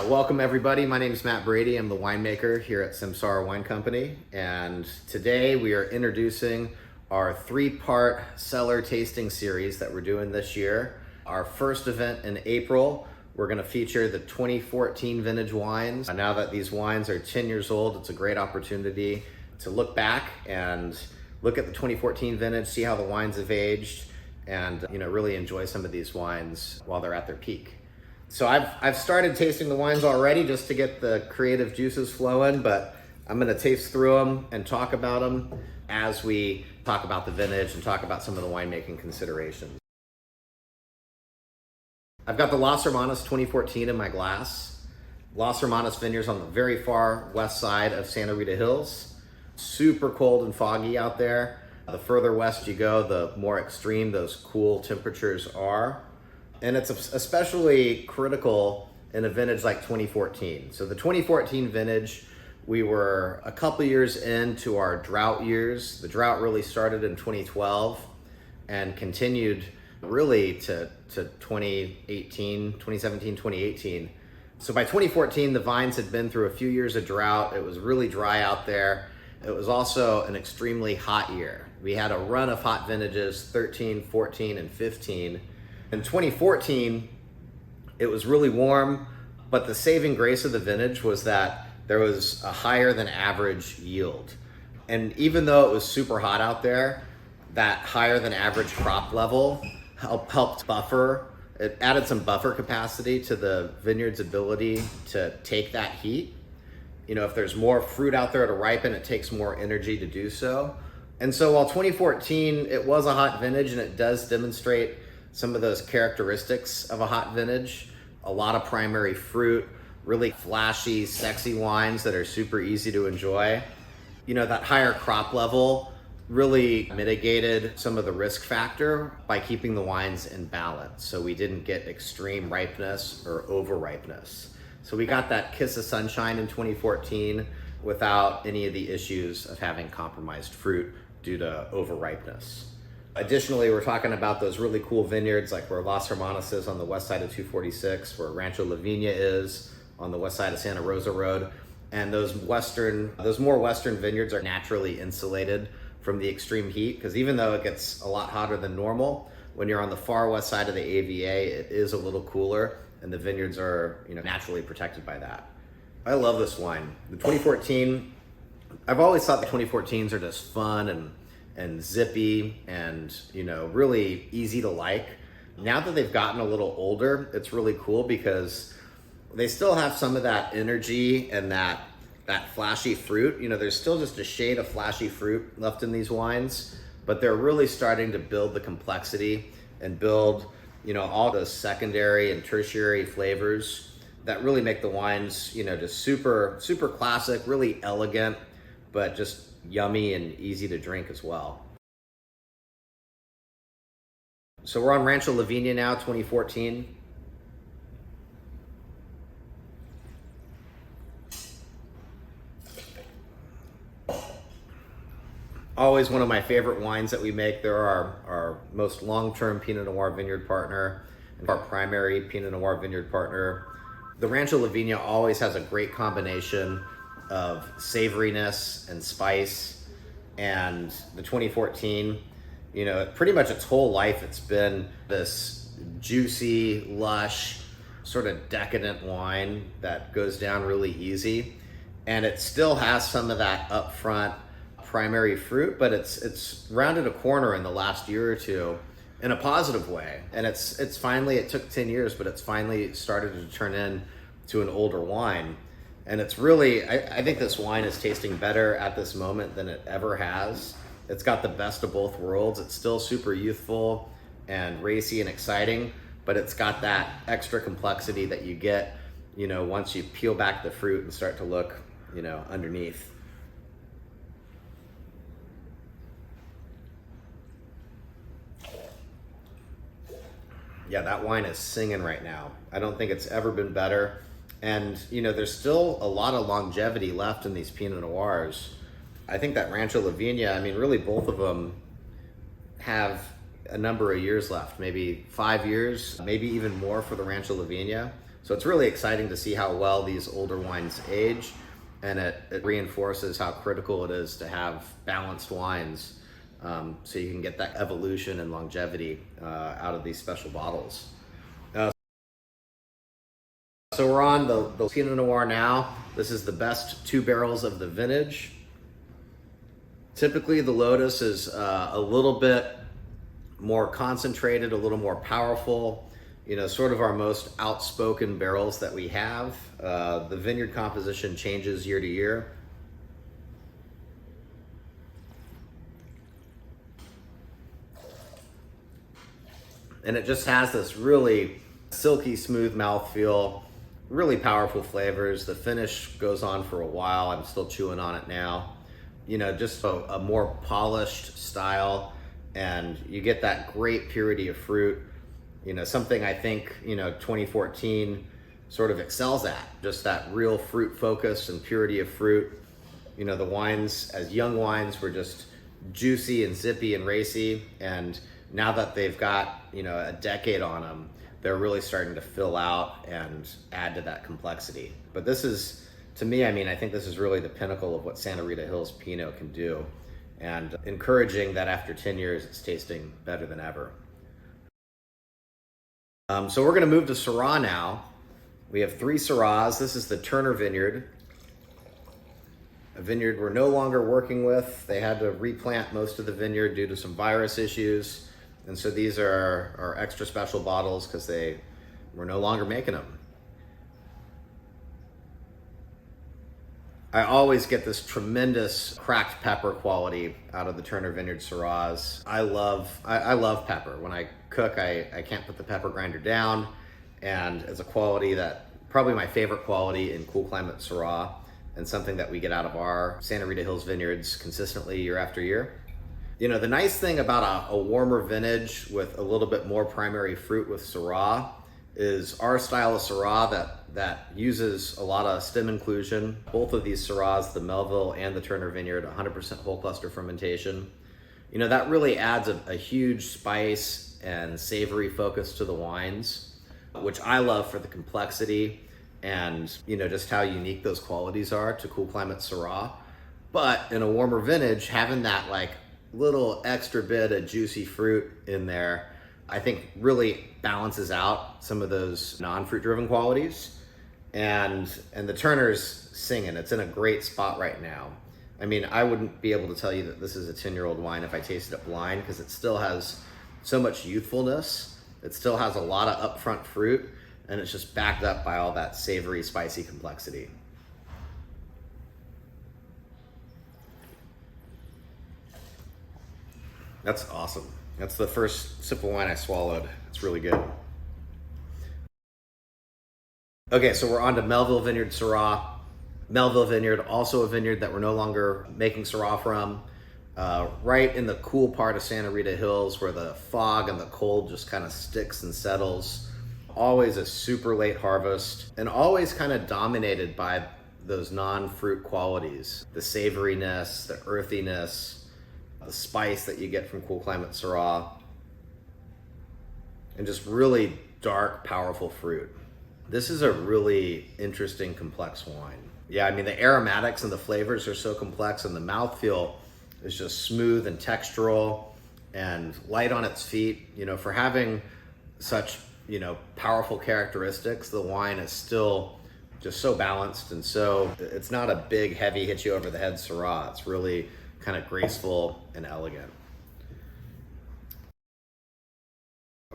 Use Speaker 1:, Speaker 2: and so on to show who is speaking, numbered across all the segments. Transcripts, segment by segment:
Speaker 1: Welcome everybody, my name is Matt Brady. I'm the winemaker here at Cellar Wine Company, and today we are introducing our three-part Cellar tasting series that we're doing this year. Our first event in April, we're going to feature the 2014 vintage wines. Now that these wines are 10 years old, it's a great opportunity to look back and look at the 2014 vintage, see how the wines have aged, and really enjoy some of these wines while they're at their peak. So I've started tasting the wines already just to get the creative juices flowing, but I'm gonna taste through them and talk about them as we talk about the vintage and talk about some of the winemaking considerations. I've got the Las Hermanas 2014 in my glass. Las Hermanas vineyards on the very far west side of Santa Rita Hills. Super cold and foggy out there. The further west you go, the more extreme those cool temperatures are. And it's especially critical in a vintage like 2014. So the 2014 vintage, we were a couple years into our drought years. The drought really started in 2012 and continued really to 2017, 2018. So by 2014, the vines had been through a few years of drought. It was really dry out there. It was also an extremely hot year. We had a run of hot vintages, 13, 14, and 15. In 2014, it was really warm, but the saving grace of the vintage was that there was a higher than average yield. And even though it was super hot out there, that higher than average crop level helped buffer. It added some buffer capacity to the vineyard's ability to take that heat. If there's more fruit out there to ripen, it takes more energy to do so. And so while 2014, it was a hot vintage and it does demonstrate some of those characteristics of a hot vintage, a lot of primary fruit, really flashy, sexy wines that are super easy to enjoy. That higher crop level really mitigated some of the risk factor by keeping the wines in balance. So we didn't get extreme ripeness or over ripeness. So we got that kiss of sunshine in 2014 without any of the issues of having compromised fruit due to over ripeness. Additionally, we're talking about those really cool vineyards like where Las Hermanas is on the west side of 246, where Rancho La Viña is on the west side of Santa Rosa Road. And those more western vineyards are naturally insulated from the extreme heat, because even though it gets a lot hotter than normal, when you're on the far west side of the AVA, it is a little cooler, and the vineyards are naturally protected by that. I love this wine. The 2014, I've always thought the 2014s are just fun and zippy and really easy to like. Now that they've gotten a little older, it's really cool because they still have some of that energy and that flashy fruit. There's still just a shade of flashy fruit left in these wines, but they're really starting to build the complexity and build all those secondary and tertiary flavors that really make the wines just super classic, really elegant, but just yummy and easy to drink as well. So we're on Rancho La Viña now, 2014. Always one of my favorite wines that we make. They're our most long-term Pinot Noir vineyard partner and our primary Pinot Noir vineyard partner. The Rancho La Viña always has a great combination of savoriness and spice, and the 2014, pretty much its whole life it's been this juicy, lush, sort of decadent wine that goes down really easy, and it still has some of that upfront primary fruit, but it's rounded a corner in the last year or two in a positive way, and it's finally, it took 10 years, but it's finally started to turn into an older wine. And it's really, I think this wine is tasting better at this moment than it ever has. It's got the best of both worlds. It's still super youthful and racy and exciting, but it's got that extra complexity that you get, once you peel back the fruit and start to look, underneath. Yeah, that wine is singing right now. I don't think it's ever been better. And, there's still a lot of longevity left in these Pinot Noirs. I think that Rancho La Viña, really both of them have a number of years left, maybe 5 years, maybe even more for the Rancho La Viña. So it's really exciting to see how well these older wines age, and it reinforces how critical it is to have balanced wines, so you can get that evolution and longevity out of these special bottles. So we're on the Pinot Noir now. This is the best 2 barrels of the vintage. Typically the Lotus is a little bit more concentrated, a little more powerful, sort of our most outspoken barrels that we have. The vineyard composition changes year to year. And it just has this really silky smooth mouthfeel, really powerful flavors. The finish goes on for a while. I'm still chewing on it now. Just a more polished style, and you get that great purity of fruit. Something I think, 2014 sort of excels at, just that real fruit focus and purity of fruit. The wines, as young wines, were just juicy and zippy and racy, and now that they've got, a decade on them, they're really starting to fill out and add to that complexity. But this is, to me, I think this is really the pinnacle of what Santa Rita Hills Pinot can do, and encouraging that after 10 years, it's tasting better than ever. So we're gonna move to Syrah now. We have 3 Syrahs. This is the Turner Vineyard, a vineyard we're no longer working with. They had to replant most of the vineyard due to some virus issues. And so these are our extra special bottles because we're no longer making them. I always get this tremendous cracked pepper quality out of the Turner Vineyard Syrahs. I love pepper. When I cook, I can't put the pepper grinder down, and it's a quality that probably my favorite quality in cool climate Syrah, and something that we get out of our Santa Rita Hills vineyards consistently year after year. The nice thing about a warmer vintage with a little bit more primary fruit with Syrah is our style of Syrah that uses a lot of stem inclusion. Both of these Syrahs, the Melville and the Turner Vineyard, 100% whole cluster fermentation. That really adds a huge spice and savory focus to the wines, which I love for the complexity and just how unique those qualities are to cool climate Syrah. But in a warmer vintage, having that little extra bit of juicy fruit in there, I think really balances out some of those non-fruit driven qualities. And the Turner's singing. It's in a great spot right now. I wouldn't be able to tell you that this is a 10-year-old wine if I tasted it blind, because it still has so much youthfulness. It still has a lot of upfront fruit, and it's just backed up by all that savory, spicy complexity. That's awesome. That's the first sip of wine I swallowed. It's really good. Okay, so we're on to Melville Vineyard Syrah. Melville Vineyard, also a vineyard that we're no longer making Syrah from. Right in the cool part of Santa Rita Hills where the fog and the cold just kind of sticks and settles. Always a super late harvest, and always kind of dominated by those non-fruit qualities. The savoriness, the earthiness, the spice that you get from cool climate Syrah, and just really dark, powerful fruit. This is a really interesting, complex wine. Yeah, the aromatics and the flavors are so complex, and the mouthfeel is just smooth and textural and light on its feet. For having such, powerful characteristics, the wine is still just so balanced, and so it's not a big, heavy, hit you over the head Syrah. It's really kind of graceful and elegant.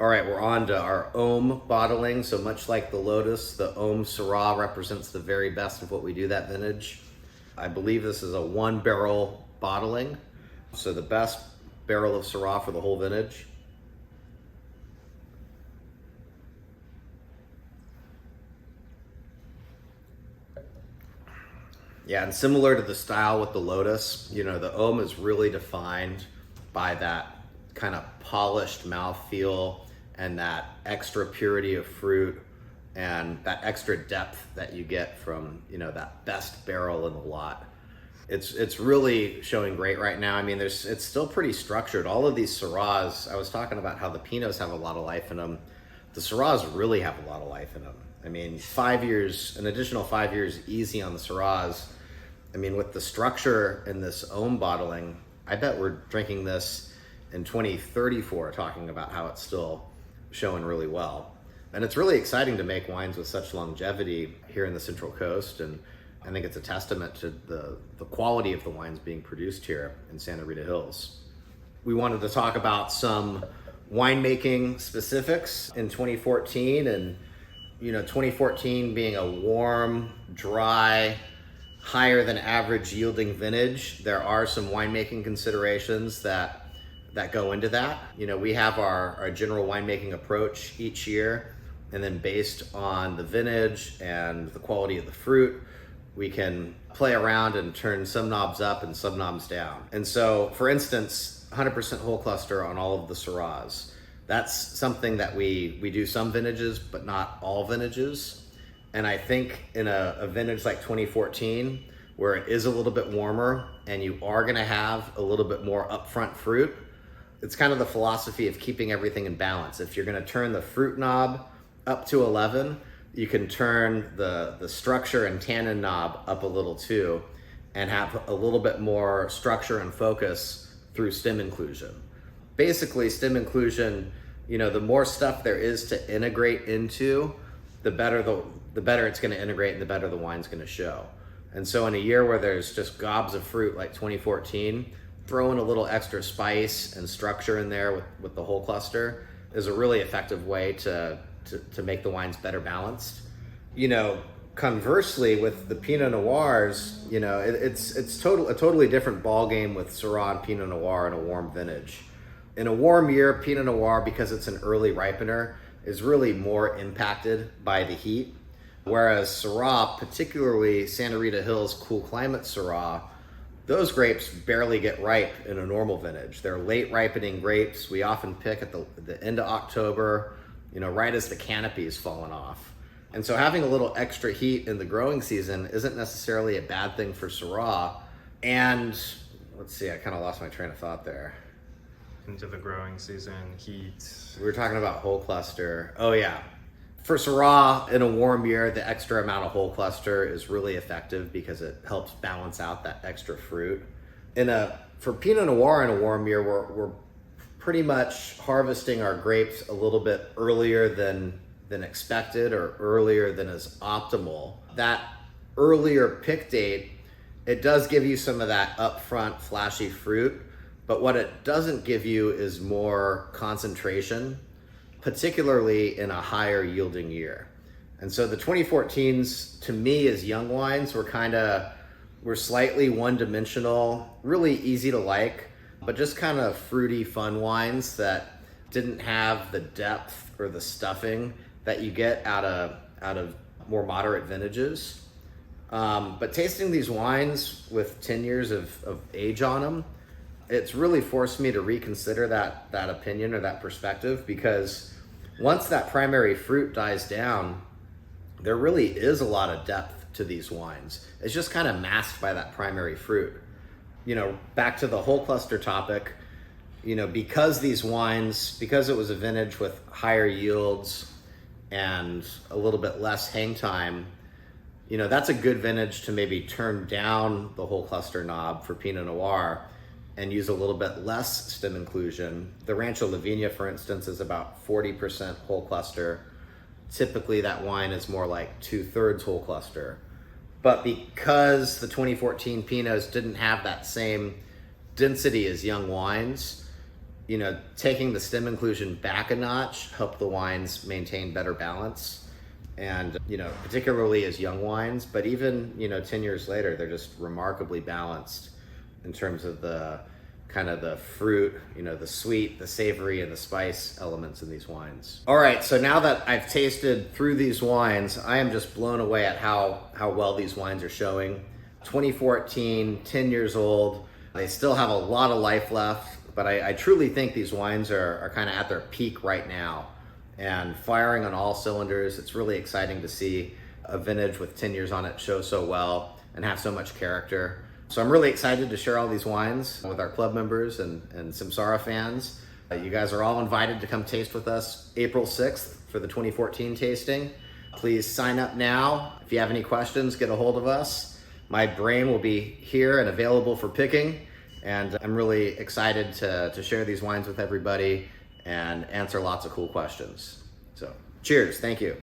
Speaker 1: All right, we're on to our Ohm bottling. So much like the Lotus, the Ohm Syrah represents the very best of what we do that vintage. I believe this is a 1-barrel bottling, so the best barrel of Syrah for the whole vintage. Yeah, and similar to the style with the Lotus, the Ohm is really defined by that kind of polished mouthfeel and that extra purity of fruit and that extra depth that you get from, that best barrel in the lot. It's really showing great right now. It's still pretty structured. All of these Syrahs, I was talking about how the Pinots have a lot of life in them. The Syrahs really have a lot of life in them. I mean, 5 years, an additional 5 years easy on the Syrahs. I mean, with the structure in this ohm bottling, I bet we're drinking this in 2034, talking about how it's still showing really well. And it's really exciting to make wines with such longevity here in the Central Coast. And I think it's a testament to the quality of the wines being produced here in Santa Rita Hills. We wanted to talk about some winemaking specifics in 2014, and 2014 being a warm, dry, higher than average yielding vintage. There are some winemaking considerations that go into that. We have our general winemaking approach each year, and then based on the vintage and the quality of the fruit, we can play around and turn some knobs up and some knobs down. And so, for instance, 100% whole cluster on all of the Syrahs. That's something that we do some vintages, but not all vintages. And I think in a vintage like 2014, where it is a little bit warmer and you are gonna have a little bit more upfront fruit, it's kind of the philosophy of keeping everything in balance. If you're gonna turn the fruit knob up to 11, you can turn the structure and tannin knob up a little too, and have a little bit more structure and focus through stem inclusion. Basically, stem inclusion, the more stuff there is to integrate into, the better it's going to integrate and the better the wine's going to show. And so in a year where there's just gobs of fruit like 2014, throwing a little extra spice and structure in there with the whole cluster is a really effective way to make the wines better balanced. Conversely, with the Pinot Noirs, it's a totally different ball game with Syrah and Pinot Noir in a warm vintage. In a warm year, Pinot Noir, because it's an early ripener, is really more impacted by the heat. Whereas Syrah, particularly Santa Rita Hills cool climate Syrah, those grapes barely get ripe in a normal vintage. They're late ripening grapes. We often pick at the end of October, right as the canopy is falling off. And so having a little extra heat in the growing season isn't necessarily a bad thing for Syrah. And let's see, I kind of lost my train of thought there.
Speaker 2: Into the growing season, heat.
Speaker 1: We were talking about whole cluster. Oh yeah. For Syrah, in a warm year, the extra amount of whole cluster is really effective because it helps balance out that extra fruit. For Pinot Noir in a warm year, we're pretty much harvesting our grapes a little bit earlier than expected or earlier than is optimal. That earlier pick date, it does give you some of that upfront flashy fruit, but what it doesn't give you is more concentration, particularly in a higher yielding year. And so the 2014s, to me, as young wines, were slightly one-dimensional, really easy to like, but just kind of fruity, fun wines that didn't have the depth or the stuffing that you get out of more moderate vintages. But tasting these wines with 10 years of age on them, it's really forced me to reconsider that opinion or that perspective, because once that primary fruit dies down, there really is a lot of depth to these wines. It's just kind of masked by that primary fruit. Back to the whole cluster topic, because it was a vintage with higher yields and a little bit less hang time, that's a good vintage to maybe turn down the whole cluster knob for Pinot Noir and use a little bit less stem inclusion. The Rancho La Viña, for instance, is about 40% whole cluster. Typically that wine is more like 2/3 whole cluster. But because the 2014 Pinots didn't have that same density as young wines, taking the stem inclusion back a notch helped the wines maintain better balance. And, particularly as young wines, but even, 10 years later, they're just remarkably balanced in terms of the kind of the fruit, the sweet, the savory, and the spice elements in these wines. All right, so now that I've tasted through these wines, I am just blown away at how well these wines are showing. 2014, 10 years old, they still have a lot of life left, but I truly think these wines are kind of at their peak right now and firing on all cylinders. It's really exciting to see a vintage with 10 years on it show so well and have so much character. So I'm really excited to share all these wines with our club members and Samsara fans. You guys are all invited to come taste with us April 6th for the 2014 tasting. Please sign up now. If you have any questions, get a hold of us. My brain will be here and available for picking, and I'm really excited to share these wines with everybody and answer lots of cool questions. So cheers, thank you.